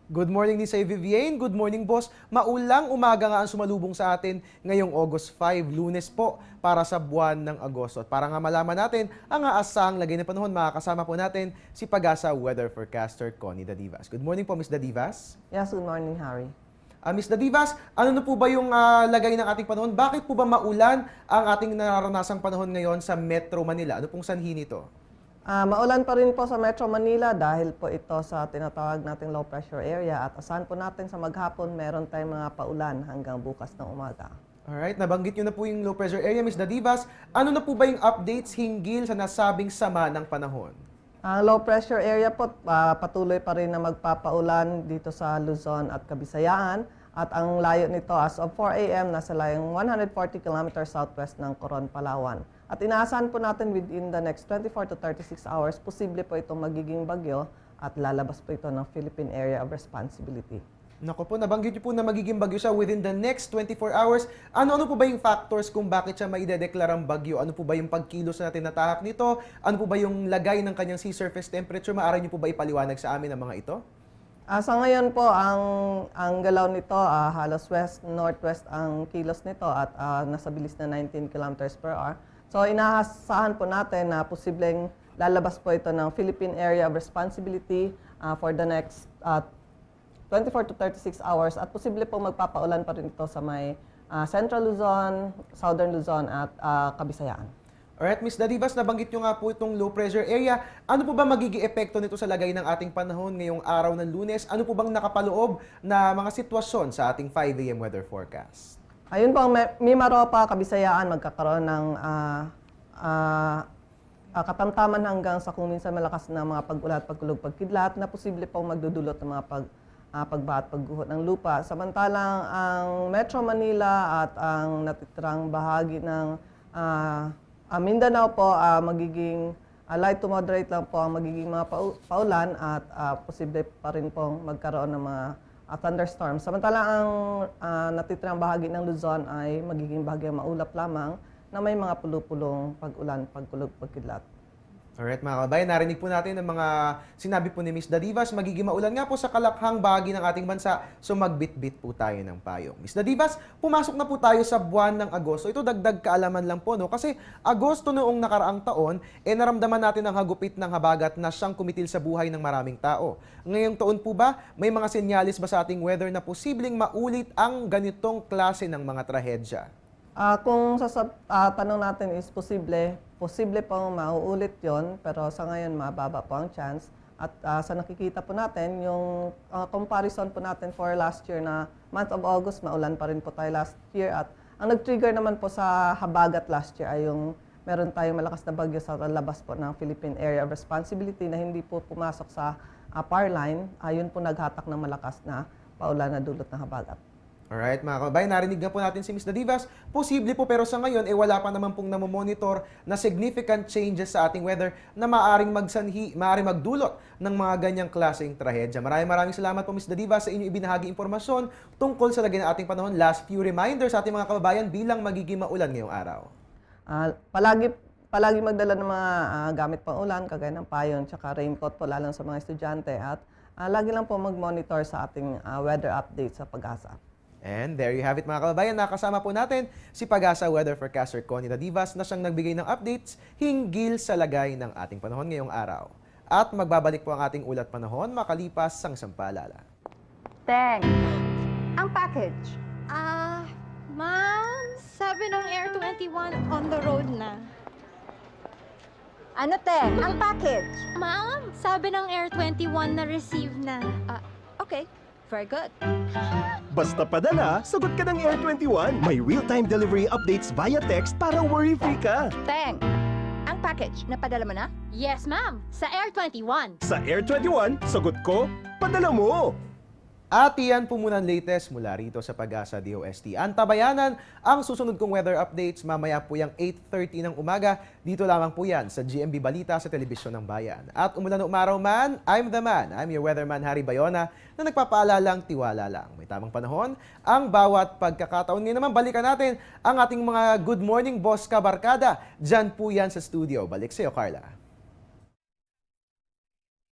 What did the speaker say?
Good morning din sa Vivienne. Good morning, boss. Maulang umaga nga ang sumalubong sa atin ngayong August 5, Lunes po, para sa buwan ng Agosto. At para nga malaman natin ang aasahang lagay ng panahon, makakasama po natin si Pag-asa Weather Forecaster Connie Dadivas. Good morning po, Ms. Dadivas. Yes, good morning, Harry. Ms. Dadivas, ano na po ba yung lagay ng ating panahon? Bakit po ba maulan ang ating naranasang panahon ngayon sa Metro Manila? Ano pong sanhi nito? Maulan pa rin po sa Metro Manila dahil po ito sa tinatawag nating low pressure area at asahan po natin sa maghapon meron tayong mga paulan hanggang bukas ng umaga. Alright, nabanggit nyo na po yung low pressure area, Ms. Dadivas. Ano na po ba yung updates hinggil sa nasabing sama ng panahon? Ang low pressure area po patuloy pa rin na magpapaulan dito sa Luzon at Kabisayaan at ang layo nito as of 4 a.m. nasa layong 140 km southwest ng Coron, Palawan. At inaasahan po natin within the next 24 to 36 hours, posible po itong magiging bagyo at lalabas po ito ng Philippine Area of Responsibility. Naku po, nabanggit niyo po na magiging bagyo siya within the next 24 hours. Ano po ba yung factors kung bakit siya maidedeklarang bagyo? Ano po ba yung pagkilos natin natahak nito? Ano po ba yung lagay ng kanyang sea surface temperature? Maaari niyo po ba ipaliwanag sa amin ang mga ito? Sa ngayon po, ang galaw nito, halos west-northwest ang kilos nito at nasa bilis na 19 kilometers per hour. So inaasahan po natin na posibleng lalabas po ito ng Philippine Area of Responsibility for the next 24 to 36 hours at posible po magpapaulan pa rin ito sa may Central Luzon, Southern Luzon at Kabisayaan. Alright, Ms. Dadivas, nabanggit nyo nga po itong low pressure area. Ano po ba magiging epekto nito sa lagay ng ating panahon ngayong araw ng Lunes? Ano po bang nakapaloob na mga sitwasyon sa ating 5 a.m. weather forecast? Ayun po, ang Mimaropa, Kabisayaan, magkakaroon ng katamtaman hanggang sa kung minsan malakas na mga pag-ulat, pagkulog, pagkidlat na posible pong magdudulot ng mga pagbaha at pagguho ng lupa. Samantalang ang Metro Manila at ang natitirang bahagi ng Mindanao po, magiging light to moderate lang po ang magiging mga paulan at posible pa rin pong magkaroon ng mga thunderstorms. Samantalang ang natitirang bahagi ng Luzon ay magiging bahagyang maulap lamang na may mga pulupulong pag-ulan, pagkulog, pagkidlat. Alright mga kabayan, narinig po natin ang mga sinabi po ni Ms. Dadivas. Magiging maulan nga po sa kalakhang bahagi ng ating bansa, so magbit-bit po tayo ng payong. Ms. Dadivas, pumasok na po tayo sa buwan ng Agosto. Ito dagdag kaalaman lang po, no? Kasi Agosto noong nakaraang taon, naramdaman natin ang hagupit ng habagat na siyang kumitil sa buhay ng maraming tao. Ngayong taon po ba, may mga senyalis ba sa ating weather na posibleng maulit ang ganitong klase ng mga trahedya? Kung tanong natin is posible pong mauulit yon, pero sa ngayon mababa po ang chance. At sa nakikita po natin, yung comparison po natin for last year na month of August, maulan pa rin po tayo last year. At ang nag-trigger naman po sa habagat last year ay yung meron tayong malakas na bagyo sa labas po ng Philippine Area of Responsibility na hindi po pumasok sa power line. Yun po naghatak ng malakas na paulan na dulot ng habagat. Alright mga kabayan, narinig na po natin si Ms. Dadivas. Posible po pero sa ngayon, wala pa naman pong namomonitor na significant changes sa ating weather na maaaring magdulot ng mga ganyang klaseng trahedya. Maraming salamat po Ms. Dadivas sa inyong ibinahagi impormasyon tungkol sa lagay ng ating panahon. Last few reminders sa ating mga kababayan bilang magiging maulan ngayong araw. Palagi magdala ng mga gamit pang ulan, kagaya ng payon, tsaka raincoat po, lalo sa mga estudyante. At lagi lang po mag-monitor sa ating weather update sa Pag-asa. And there you have it mga kababayan, nakasama po natin si Pag-asa Weather Forecaster Connie Dadivas na siyang nagbigay ng updates hinggil sa lagay ng ating panahon ngayong araw. At magbabalik po ang ating ulat panahon makalipas ang sampalala. Teng, ang package. Ma'am, sabi ng Air 21 on the road na. Ano, Teng? Ang package. Ma'am, sabi ng Air 21 na receive na. Okay, very good. Basta padala, sagot ka ng Air 21. May real-time delivery updates via text para worry-free ka. Teng, ang package, napadala mo na? Yes, ma'am, sa Air 21. Sa Air 21, sagot ko, padala mo! At iyan po muna ang latest mula rito sa Pag-asa DOST. Antabayanan ang susunod kong weather updates mamaya po yung 8:30 ng umaga. Dito lamang po yan sa GMB Balita sa Telebisyon ng Bayan. At umulan o umaraw man, I'm the man. I'm your weatherman Harry Bayona na nagpapaalalang tiwala lang. May tamang panahon ang bawat pagkakataon. Ngayon naman balikan natin ang ating mga Good Morning Boss Kabarkada. Diyan po yan sa studio. Balik sa'yo, Carla.